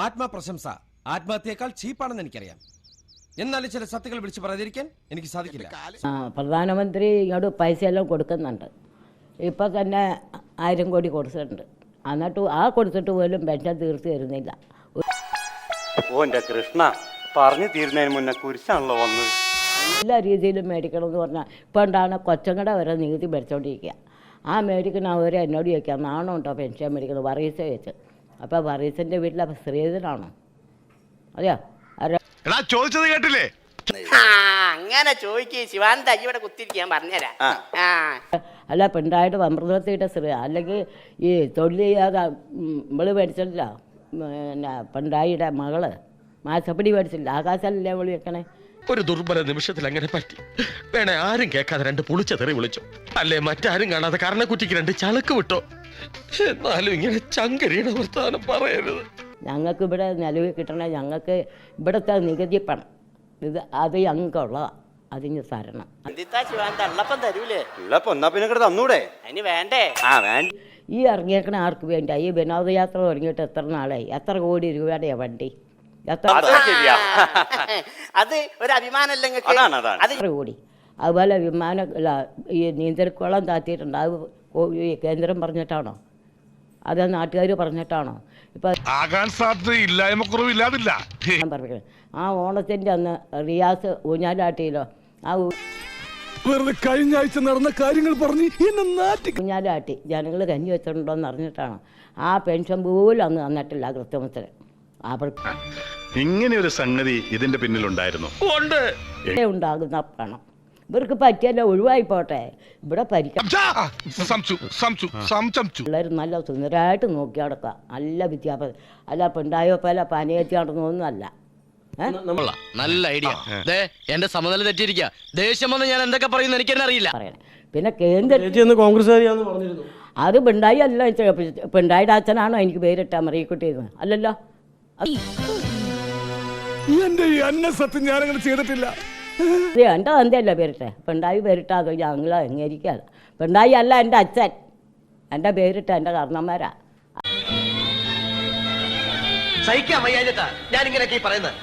ആത്മപ്രശംസ ആത്മഹത്യയേക്കാൾ ചീപ്പാണെന്ന് എനിക്കറിയാം. എന്നാലും ചില സത്യങ്ങൾ വിളിച്ചു പറയാതിരിക്കാൻ എനിക്ക് സാധിക്കില്ല. പ്രധാനമന്ത്രി ഇങ്ങോട്ട് പൈസ എല്ലാം കൊടുക്കുന്നുണ്ട്. ഇപ്പം തന്നെ 1000 കോടി കൊടുത്തിട്ടുണ്ട്. എന്നിട്ട് കൊടുത്തിട്ട് പോലും പെൻഷൻ തീർത്ത് തരുന്നില്ല. ഓന്റെ കൃഷ്ണ പറഞ്ഞു തീരുന്നതിന് മുന്നേ കുരിശാണല്ലോ വന്നത്. എല്ലാ രീതിയിലും മേടിക്കണം എന്ന് പറഞ്ഞാൽ ഇപ്പം ഉണ്ടാകുന്ന കൊച്ചങ്ങടെ വരെ നികുതി മേടിച്ചോണ്ടിരിക്കുക. ആ മേടിക്കുന്ന അവരെ എന്നോട് ചോദിക്കാം, നാണോ ഉണ്ടോ പെൻഷൻ മേടിക്കുന്നത് വറീസ വെച്ച്. അപ്പോൾ വറീസിൻ്റെ വീട്ടിലെ സ്ത്രീധനാണോ? അതെയോ? ചോദിച്ചത് കേട്ടില്ലേ? അങ്ങനെ ചോദിക്കേ ശിവാനന്ദ ഇവിടെ കുത്തിരിക്കാൻ പറഞ്ഞുതരാം. അല്ല, പിണ്ടായിട്ട് അമൃതത്തിയുടെ സ്ത്രീ അല്ലെങ്കിൽ ഈ തൊഴിൽ ചെയ്യാതെ ഇവള് മേടിച്ചിട്ടില്ല. പിന്നെ പിണ്ടായിയുടെ മകള് മാസപ്പടി മേടിച്ചില്ല. ആകാശല്ലേ വിളി വെക്കണേ. ഒരു ദുർബല നിമിഷത്തിൽ അങ്ങനെ പറ്റി. വേണേ ആരും കേൾക്കാതെ 2 പുളിച്ച തെറി വിളിച്ചോ, അല്ലേ മറ്റാരും കാണാതെ കർണക്കുറ്റിക്ക് 2 ചളുക്ക് വിട്ടോ. എന്നാലും ഇങ്ങനെ ചങ്കരിയുടെ വർത്താനം പറയരുത്. ഞങ്ങൾക്ക് ഇവിടെ നിലവിൽ കിട്ടണേ, ഞങ്ങൾക്ക് ഇവിടുത്തെ നികുതി പണം അത് ഞങ്ങൾക്കുള്ളതാണ്. അതിന് തരണം. ശിവാനന്ദ ഉള്ളപ്പം തരൂലേ? ഉള്ളപ്പോ എന്നാ പിന്നെ തന്നൂടെ? അതിന് വേണ്ടേ? വേണ്ട. ഈ ഇറങ്ങിയേക്കണ ആർക്ക് വേണ്ട? ഈ വിനോദയാത്ര തുടങ്ങിയിട്ട് എത്ര നാളായി? എത്ര കോടി രൂപയുടെ വണ്ടി? എത്ര അത് ഒരു അഭിമാനമല്ലേ? എത്ര കോടി? അതുപോലെ വിമാനം ഈ നീന്തൽക്കുളം താത്തിയിട്ടുണ്ട്. അത് ഈ കേന്ദ്രം പറഞ്ഞിട്ടാണോ? അത് നാട്ടുകാർ പറഞ്ഞിട്ടാണോ? ഇപ്പം ആകാൻ സാധ്യതയില്ലായ്മക്കുറവില്ലാതില്ല. ഞാൻ പറഞ്ഞത് ആ ഓണത്തിൻ്റെ അന്ന് റിയാസ് ഊഞ്ഞാലാട്ടിയിലോ? ആ വെറുതെ കഴിഞ്ഞ ആഴ്ച നടന്ന കാര്യങ്ങൾ പറഞ്ഞ് ഊഞ്ഞാലാട്ടി ജനങ്ങൾ കഞ്ഞി വെച്ചിട്ടുണ്ടോ എന്ന് അറിഞ്ഞിട്ടാണോ? ആ പെൻഷൻ പോലും അന്ന് തന്നിട്ടില്ല കൃത്യമത്തിന്. അവർക്ക് ഇങ്ങനെ ഒരു സംഗതി ഇതിന്റെ പിന്നിലുണ്ടായിരുന്നു. ഉണ്ടാകുന്ന പണം ഇവർക്ക് പറ്റിയല്ല, ഒഴിവായി പോട്ടെ. ഇവിടെ പിള്ളേർ നല്ല സുന്ദരമായിട്ട് നോക്കി നടക്കുക, നല്ല വിദ്യാഭ്യാസം. അല്ല പിണ്ടായോ പല പനിയെത്തി നടന്നൊന്നുമല്ല. നല്ല ഐഡിയ. എന്റെ സമനില തെറ്റിയിരിക്കുക. ദേഷ്യം വന്ന് ഞാൻ എന്തൊക്കെ പറയുന്നു എനിക്ക് തന്നെ അറിയില്ല. പിന്നെ കേന്ദ്ര കോൺഗ്രസ് അത് പിണ്ടായി അല്ല. പിണ്ടായിയുടെ അച്ഛനാണോ എനിക്ക് പേരിട്ടാ മറിയക്കുട്ടിയെന്ന്? അല്ലല്ലോ. എന്റെ ഈ അന്നസത്യം ഞാനങ്ങനെ ചെയ്തിട്ടില്ല. എൻ്റെ തന്തയല്ല പേരിട്ടെ. പിണ്ടായി പേരിട്ടാതോ ഞങ്ങൾ അംഗീകരിക്കാതെ. പിണ്ടായി അല്ല എൻ്റെ അച്ഛൻ. എൻ്റെ പേരിട്ട എൻ്റെ കാരണന്മാരാ. സഹിക്കാൻ വയ്യാഞ്ഞിട്ടാ ഞാൻ ഇങ്ങനെയൊക്കെ പറയുന്നത്.